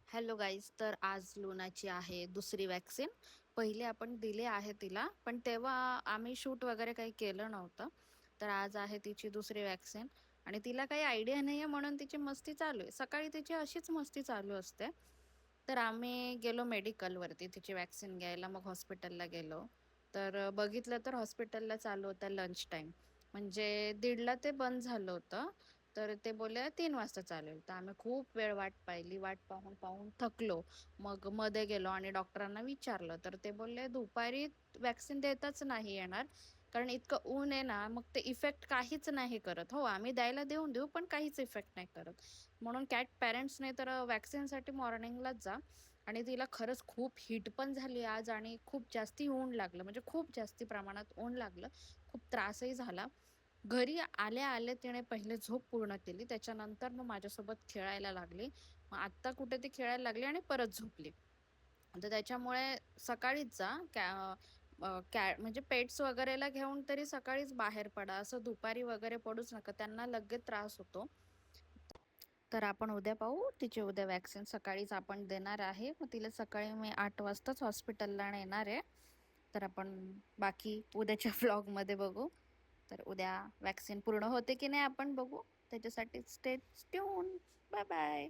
Hello guys, तर आज लुनाची आहे दुसरी वॅक्सिन. पहिले आपण दिले आहे तिला, पण तेव्हा आम्ही शूट वगैरे काही केलं नव्हतं. तर आज आहे तिची दुसरी वॅक्सिन आणि तिला काही आयडिया नाही आहे म्हणून तिची मस्ती चालू आहे. सकाळी तिची अशीच मस्ती चालू असते. तर आम्ही गेलो मेडिकलवरती तिची वॅक्सिन घ्यायला, मग हॉस्पिटलला गेलो. तर बघितलं तर हॉस्पिटलला चालू होता लंच टाईम, म्हणजे 1:30ला ते बंद झालं होतं. तर ते बोलले 3 वाजता चालेल. तर आम्ही खूप वेळ वाट पाहिली, वाट पाहून पाहून थकलो. मग मध्ये गेलो आणि डॉक्टरांना विचारलं, तर ते बोलले दुपारी वॅक्सिन देताच नाही येणार, कारण इतकं ऊन आहे ना, मग ते इफेक्ट काहीच नाही करत. हो, आम्ही द्यायला देऊन देऊ, पण काहीच इफेक्ट नाही करत. म्हणून कॅट पॅरेंट्सने तर वॅक्सिनसाठी मॉर्निंगलाच जा. आणि तिला खरंच खूप हीट पण झाली आज आणि खूप जास्ती ऊन लागलं, म्हणजे खूप जास्ती प्रमाणात ऊन लागलं. खूप त्रासही झाला. घरी आल्या आल्या तिने पहिले झोप पूर्ण केली, त्याच्यानंतर मग माझ्यासोबत खेळायला लागली. मग आत्ता कुठे ती खेळायला लागली आणि परत झोपली. तर त्याच्यामुळे सकाळीच जा. म्हणजे पेट्स वगैरेला घेऊन तरी सकाळीच बाहेर पडा, असं दुपारी वगैरे पडूच नका, त्यांना लगेच त्रास होतो. तर आपण उद्या पाहू, तिची उद्या वॅक्सिन सकाळीच आपण देणार आहे. मग तिला सकाळी मी 8 वाजताच हॉस्पिटलला नेणार आहे. तर आपण बाकी उद्याच्या व्लॉगमध्ये बघू. तर उद्या वॅक्सिन पूर्ण होते की नाही आपण बघू. त्याच्यासाठी स्टे ट्यून. Bye bye.